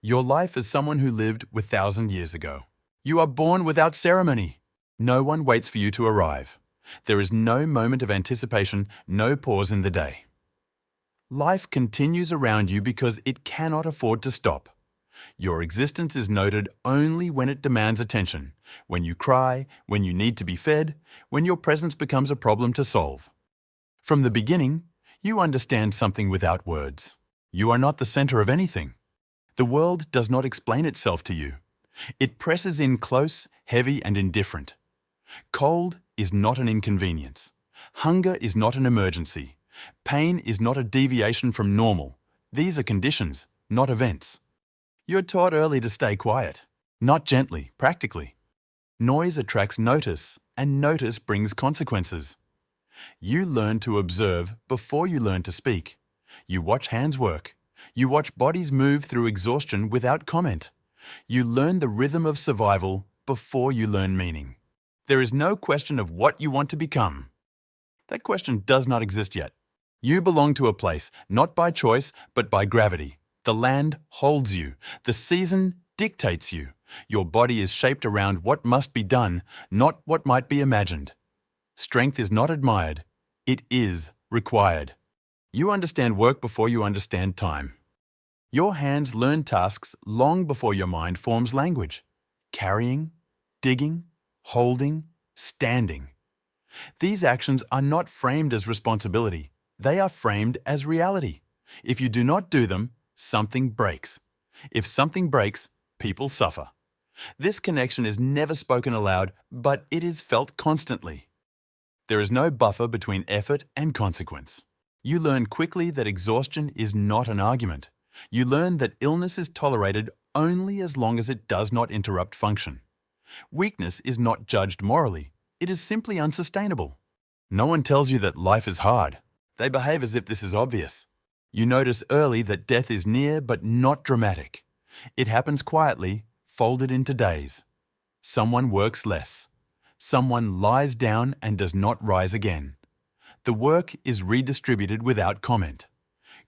Your life is someone who lived 1,000 years ago. You are born without ceremony. No one waits for you to arrive. There is no moment of anticipation, no pause in the day. Life continues around you because it cannot afford to stop. Your existence is noted only when it demands attention, when you cry, when you need to be fed, when your presence becomes a problem to solve. From the beginning, you understand something without words. You are not the center of anything. The world does not explain itself to you. It presses in close, heavy, and indifferent. Cold is not an inconvenience. Hunger is not an emergency. Pain is not a deviation from normal. These are conditions, not events. You're taught early to stay quiet, not gently, practically. Noise attracts notice, and notice brings consequences. You learn to observe before you learn to speak. You watch hands work. You watch bodies move through exhaustion without comment. You learn the rhythm of survival before you learn meaning. There is no question of what you want to become. That question does not exist yet. You belong to a place, not by choice, but by gravity. The land holds you. The season dictates you. Your body is shaped around what must be done, not what might be imagined. Strength is not admired. It is required. You understand work before you understand time. Your hands learn tasks long before your mind forms language. Carrying, digging, holding, standing. These actions are not framed as responsibility. They are framed as reality. If you do not do them, something breaks. If something breaks, people suffer. This connection is never spoken aloud, but it is felt constantly. There is no buffer between effort and consequence. You learn quickly that exhaustion is not an argument. You learn that illness is tolerated only as long as it does not interrupt function. Weakness is not judged morally. It is simply unsustainable. No one tells you that life is hard. They behave as if this is obvious. You notice early that death is near but not dramatic. It happens quietly, folded into days. Someone works less. Someone lies down and does not rise again. The work is redistributed without comment.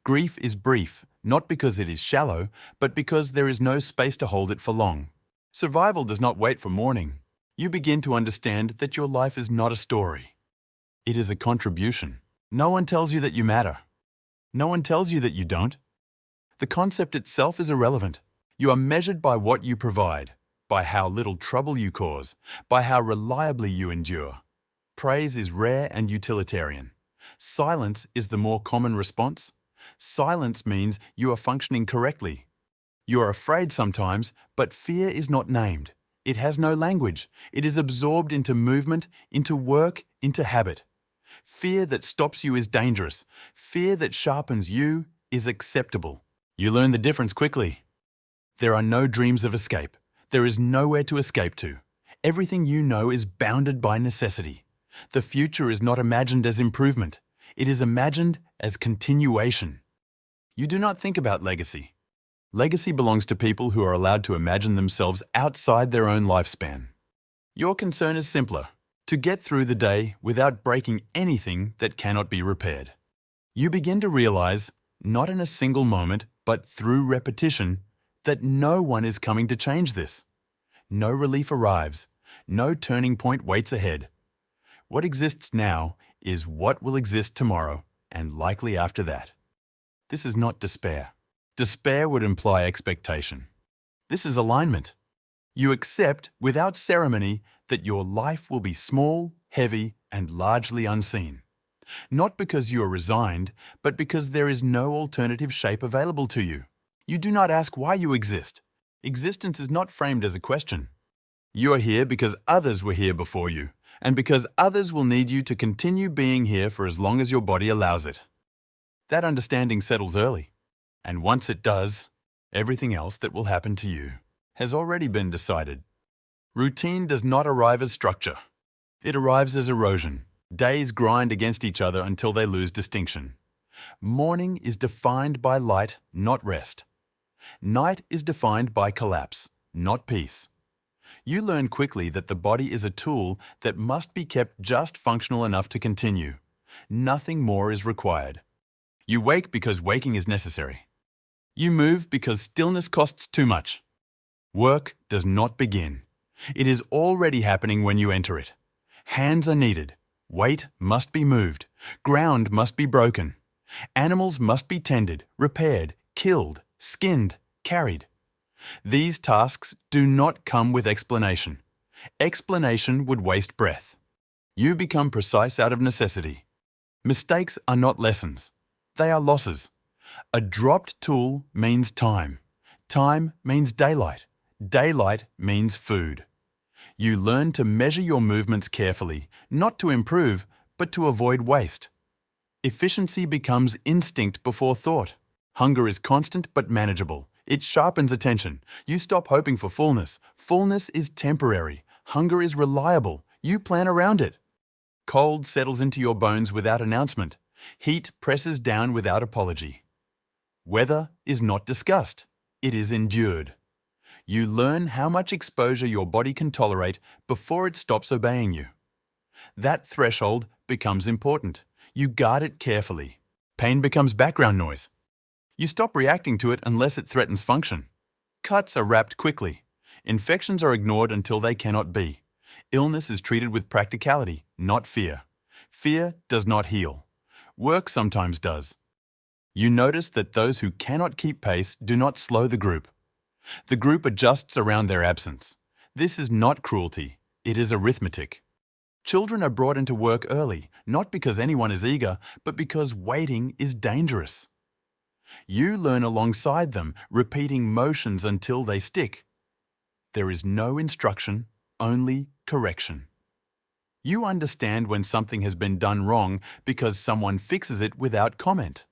Grief is brief, not because it is shallow, but because there is no space to hold it for long. Survival does not wait for mourning. You begin to understand that your life is not a story. It is a contribution. No one tells you that you matter. No one tells you that you don't. The concept itself is irrelevant. You are measured by what you provide, by how little trouble you cause, by how reliably you endure. Praise is rare and utilitarian. Silence is the more common response. Silence means you are functioning correctly. You are afraid sometimes, but fear is not named. It has no language. It is absorbed into movement, into work, into habit. Fear that stops you is dangerous. Fear that sharpens you is acceptable. You learn the difference quickly. There are no dreams of escape. There is nowhere to escape to. Everything you know is bounded by necessity. The future is not imagined as improvement. It is imagined as continuation. You do not think about legacy. Legacy belongs to people who are allowed to imagine themselves outside their own lifespan. Your concern is simpler: to get through the day without breaking anything that cannot be repaired. You begin to realize, not in a single moment, but through repetition, that no one is coming to change this. No relief arrives. No turning point waits ahead. What exists now is what will exist tomorrow and likely after that. This is not despair. Despair would imply expectation. This is alignment. You accept, without ceremony, that your life will be small, heavy, and largely unseen. Not because you are resigned, but because there is no alternative shape available to you. You do not ask why you exist. Existence is not framed as a question. You are here because others were here before you, and because others will need you to continue being here for as long as your body allows it. That understanding settles early. And once it does, everything else that will happen to you has already been decided. Routine does not arrive as structure. It arrives as erosion. Days grind against each other until they lose distinction. Morning is defined by light, not rest. Night is defined by collapse, not peace. You learn quickly that the body is a tool that must be kept just functional enough to continue. Nothing more is required. You wake because waking is necessary. You move because stillness costs too much. Work does not begin. It is already happening when you enter it. Hands are needed. Weight must be moved. Ground must be broken. Animals must be tended, repaired, killed, skinned, carried. These tasks do not come with explanation. Explanation would waste breath. You become precise out of necessity. Mistakes are not lessons. They are losses. A dropped tool means time. Time means daylight. Daylight means food. You learn to measure your movements carefully, not to improve, but to avoid waste. Efficiency becomes instinct before thought. Hunger is constant but manageable. It sharpens attention. You stop hoping for fullness. Fullness is temporary. Hunger is reliable. You plan around it. Cold settles into your bones without announcement. Heat presses down without apology. Weather is not discussed. It is endured. You learn how much exposure your body can tolerate before it stops obeying you. That threshold becomes important. You guard it carefully. Pain becomes background noise. You stop reacting to it unless it threatens function. Cuts are wrapped quickly. Infections are ignored until they cannot be. Illness is treated with practicality, not fear. Fear does not heal. Work sometimes does. You notice that those who cannot keep pace do not slow the group. The group adjusts around their absence. This is not cruelty. It is arithmetic. Children are brought into work early, not because anyone is eager, but because waiting is dangerous. You learn alongside them, repeating motions until they stick. There is no instruction, only correction. You understand when something has been done wrong because someone fixes it without comment.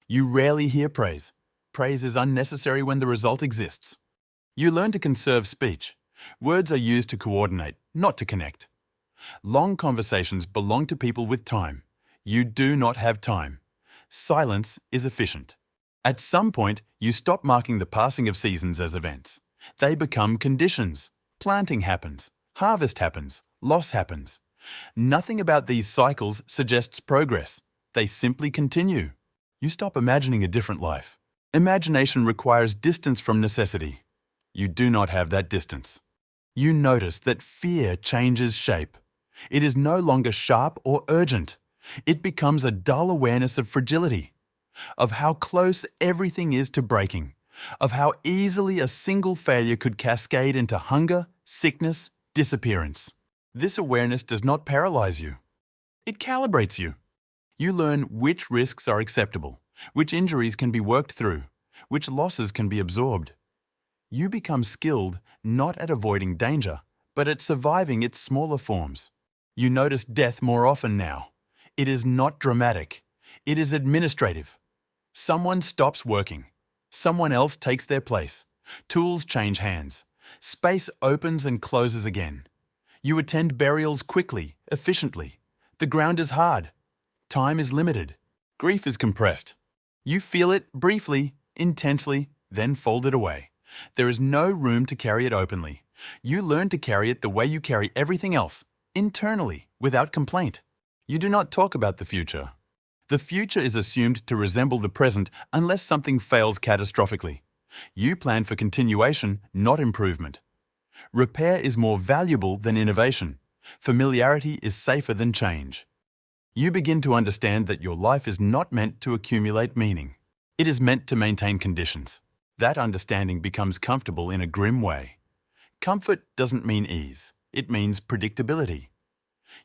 You rarely hear praise. Praise is unnecessary when the result exists. You learn to conserve speech. Words are used to coordinate, not to connect. Long conversations belong to people with time. You do not have time. Silence is efficient. At some point, you stop marking the passing of seasons as events. They become conditions. Planting happens. Harvest happens. Loss happens. Nothing about these cycles suggests progress. They simply continue. You stop imagining a different life. Imagination requires distance from necessity. You do not have that distance. You notice that fear changes shape. It is no longer sharp or urgent. It becomes a dull awareness of fragility, of how close everything is to breaking, of how easily a single failure could cascade into hunger, sickness, disappearance. This awareness does not paralyze you. It calibrates you. You learn which risks are acceptable, which injuries can be worked through, which losses can be absorbed. You become skilled not at avoiding danger, but at surviving its smaller forms. You notice death more often now. It is not dramatic. It is administrative. Someone stops working. Someone else takes their place. Tools change hands. Space opens and closes again. You attend burials quickly, efficiently. The ground is hard. Time is limited. Grief is compressed. You feel it briefly, intensely, then fold it away. There is no room to carry it openly. You learn to carry it the way you carry everything else, internally, without complaint. You do not talk about the future. The future is assumed to resemble the present unless something fails catastrophically. You plan for continuation, not improvement. Repair is more valuable than innovation. Familiarity is safer than change. You begin to understand that your life is not meant to accumulate meaning. It is meant to maintain conditions. That understanding becomes comfortable in a grim way. Comfort doesn't mean ease. It means predictability.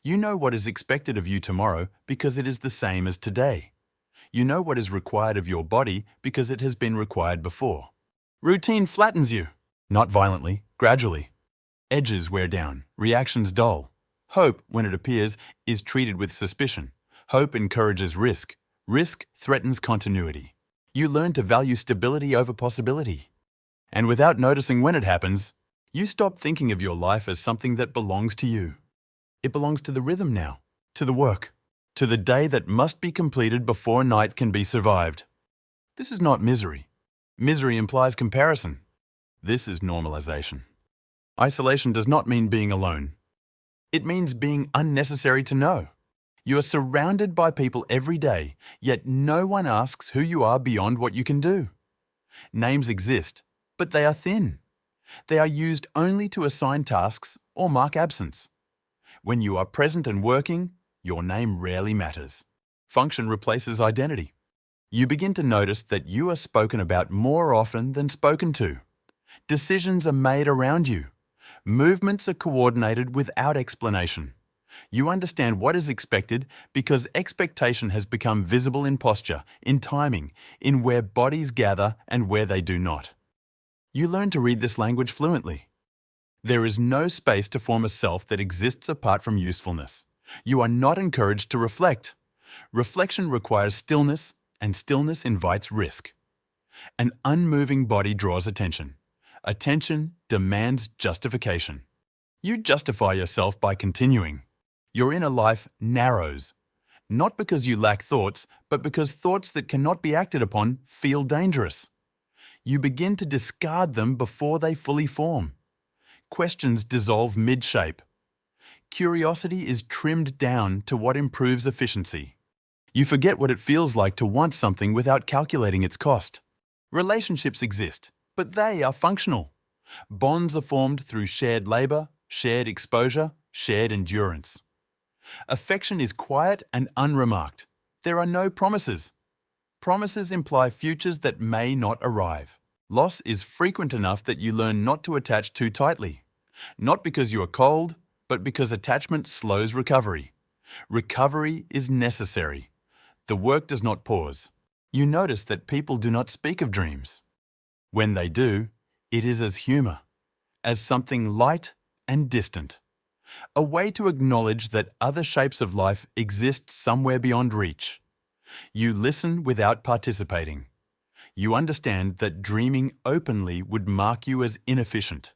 You know what is expected of you tomorrow because it is the same as today. You know what is required of your body because it has been required before. Routine flattens you. Not violently, gradually. Edges wear down, reactions dull. Hope, when it appears, is treated with suspicion. Hope encourages risk. Risk threatens continuity. You learn to value stability over possibility. And without noticing when it happens, you stop thinking of your life as something that belongs to you. It belongs to the rhythm now, to the work, to the day that must be completed before night can be survived. This is not misery. Misery implies comparison. This is normalization. Isolation does not mean being alone. It means being unnecessary to know. You are surrounded by people every day, yet no one asks who you are beyond what you can do. Names exist, but they are thin. They are used only to assign tasks or mark absence. When you are present and working, your name rarely matters. Function replaces identity. You begin to notice that you are spoken about more often than spoken to. Decisions are made around you. Movements are coordinated without explanation. You understand what is expected because expectation has become visible in posture, in timing, in where bodies gather and where they do not. You learn to read this language fluently. There is no space to form a self that exists apart from usefulness. You are not encouraged to reflect. Reflection requires stillness, and stillness invites risk. An unmoving body draws attention. Attention demands justification. You justify yourself by continuing. Your inner life narrows, not because you lack thoughts, but because thoughts that cannot be acted upon feel dangerous. You begin to discard them before they fully form. Questions dissolve mid-shape. Curiosity is trimmed down to what improves efficiency. You forget what it feels like to want something without calculating its cost. Relationships exist, but they are functional. Bonds are formed through shared labor, shared exposure, shared endurance. Affection is quiet and unremarked. There are no promises. Promises imply futures that may not arrive. Loss is frequent enough that you learn not to attach too tightly. Not because you are cold, but because attachment slows recovery. Recovery is necessary. The work does not pause. You notice that people do not speak of dreams. When they do, it is as humor, as something light and distant. A way to acknowledge that other shapes of life exist somewhere beyond reach. You listen without participating. You understand that dreaming openly would mark you as inefficient.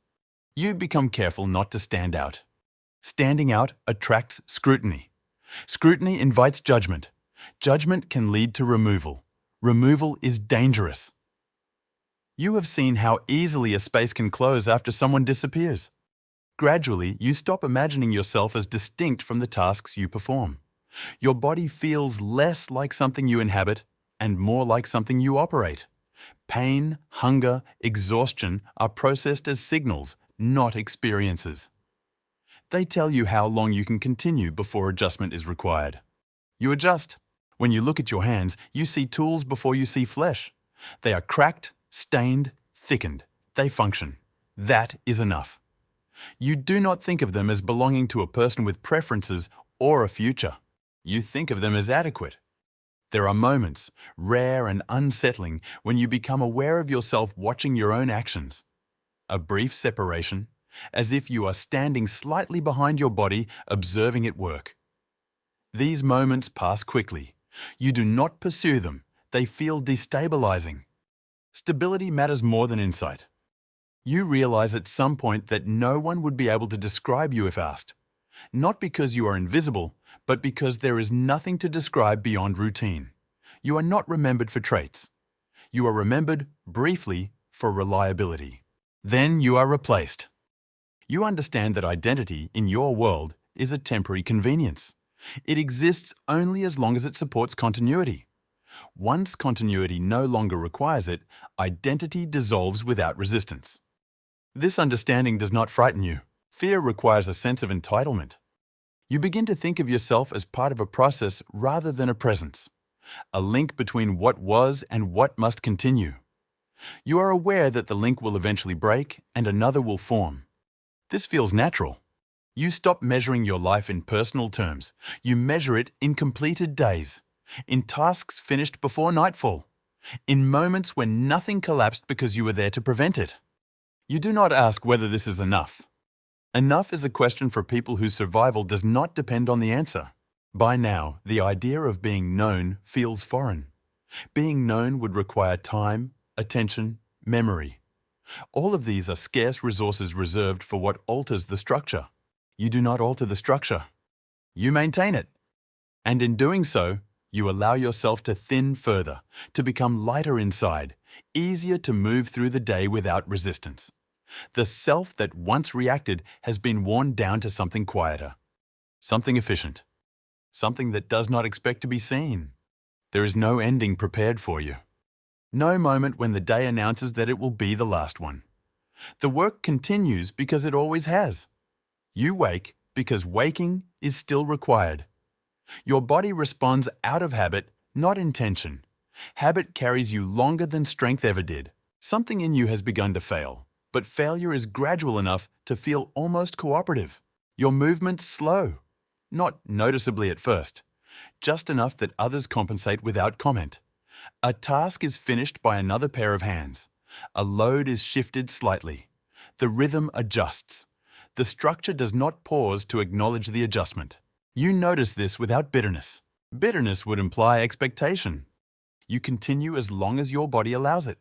You become careful not to stand out. Standing out attracts scrutiny. Scrutiny invites judgment. Judgment can lead to removal. Removal is dangerous. You have seen how easily a space can close after someone disappears. Gradually, you stop imagining yourself as distinct from the tasks you perform. Your body feels less like something you inhabit and more like something you operate. Pain, hunger, exhaustion are processed as signals, not experiences. They tell you how long you can continue before adjustment is required. You adjust. When you look at your hands, you see tools before you see flesh. They are cracked, stained, thickened. They function. That is enough. You do not think of them as belonging to a person with preferences or a future. You think of them as adequate. There are moments, rare and unsettling, when you become aware of yourself watching your own actions. A brief separation, as if you are standing slightly behind your body, observing it work. These moments pass quickly. You do not pursue them. They feel destabilizing. Stability matters more than insight. You realize at some point that no one would be able to describe you if asked. Not because you are invisible, but because there is nothing to describe beyond routine. You are not remembered for traits. You are remembered, briefly, for reliability. Then you are replaced. You understand that identity, in your world, is a temporary convenience. It exists only as long as it supports continuity. Once continuity no longer requires it, identity dissolves without resistance. This understanding does not frighten you. Fear requires a sense of entitlement. You begin to think of yourself as part of a process rather than a presence, a link between what was and what must continue. You are aware that the link will eventually break and another will form. This feels natural. You stop measuring your life in personal terms. You measure it in completed days, in tasks finished before nightfall, in moments when nothing collapsed because you were there to prevent it. You do not ask whether this is enough. Enough is a question for people whose survival does not depend on the answer. By now, the idea of being known feels foreign. Being known would require time, attention, memory. All of these are scarce resources reserved for what alters the structure. You do not alter the structure. You maintain it. And in doing so, you allow yourself to thin further, to become lighter inside, easier to move through the day without resistance. The self that once reacted has been worn down to something quieter, something efficient, something that does not expect to be seen. There is no ending prepared for you. No moment when the day announces that it will be the last one. The work continues because it always has. You wake because waking is still required. Your body responds out of habit, not intention. Habit carries you longer than strength ever did. Something in you has begun to fail, but failure is gradual enough to feel almost cooperative. Your movements slow, not noticeably at first, just enough that others compensate without comment. A task is finished by another pair of hands. A load is shifted slightly. The rhythm adjusts. The structure does not pause to acknowledge the adjustment. You notice this without bitterness. Bitterness would imply expectation. You continue as long as your body allows it.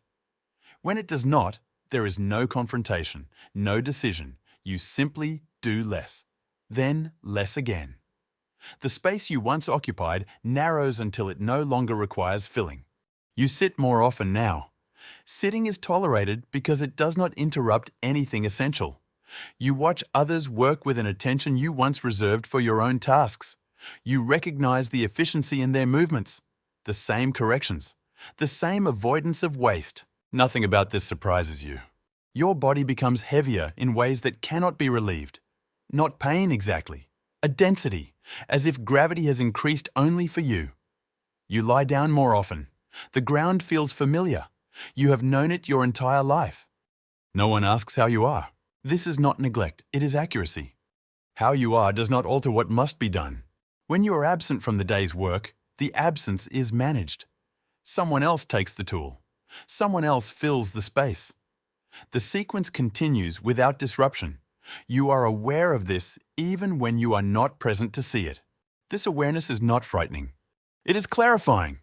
When it does not, there is no confrontation, no decision. You simply do less. Then less again. The space you once occupied narrows until it no longer requires filling. You sit more often now. Sitting is tolerated because it does not interrupt anything essential. You watch others work with an attention you once reserved for your own tasks. You recognize the efficiency in their movements, the same corrections, the same avoidance of waste. Nothing about this surprises you. Your body becomes heavier in ways that cannot be relieved. Not pain exactly, a density, as if gravity has increased only for you. You lie down more often. The ground feels familiar. You have known it your entire life. No one asks how you are. This is not neglect, it is accuracy. How you are does not alter what must be done. When you are absent from the day's work, the absence is managed. Someone else takes the tool. Someone else fills the space. The sequence continues without disruption. You are aware of this even when you are not present to see it. This awareness is not frightening. It is clarifying.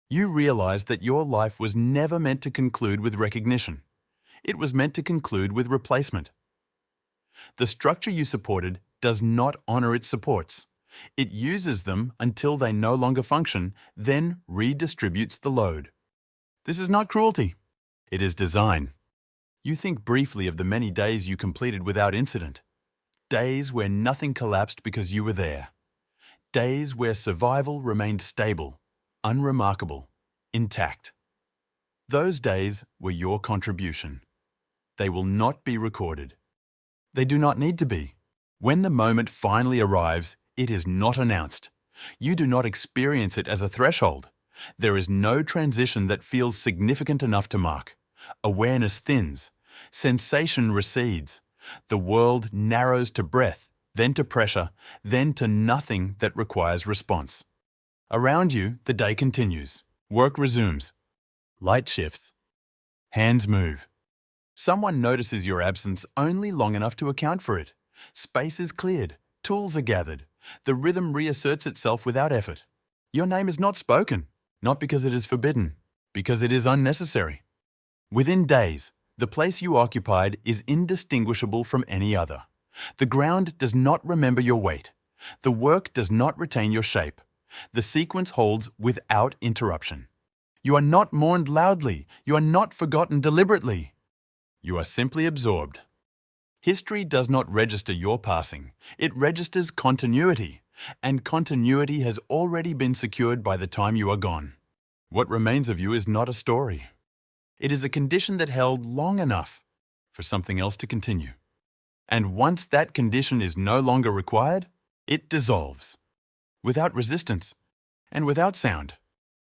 You realize that your life was never meant to conclude with recognition. It was meant to conclude with replacement. The structure you supported does not honor its supports. It uses them until they no longer function, then redistributes the load. This is not cruelty. It is design. You think briefly of the many days you completed without incident. Days where nothing collapsed because you were there. Days where survival remained stable, unremarkable, intact. Those days were your contribution. They will not be recorded. They do not need to be. When the moment finally arrives, it is not announced. You do not experience it as a threshold. There is no transition that feels significant enough to mark. Awareness thins. Sensation recedes. The world narrows to breath, then to pressure, then to nothing that requires response. Around you, the day continues. Work resumes. Light shifts. Hands move. Someone notices your absence only long enough to account for it. Space is cleared. Tools are gathered. The rhythm reasserts itself without effort. Your name is not spoken, not because it is forbidden, because it is unnecessary. Within days, the place you occupied is indistinguishable from any other. The ground does not remember your weight. The work does not retain your shape. The sequence holds without interruption. You are not mourned loudly. You are not forgotten deliberately. You are simply absorbed. History does not register your passing. It registers continuity, and continuity has already been secured by the time you are gone. What remains of you is not a story. It is a condition that held long enough for something else to continue. And once that condition is no longer required, it dissolves, without resistance and without sound.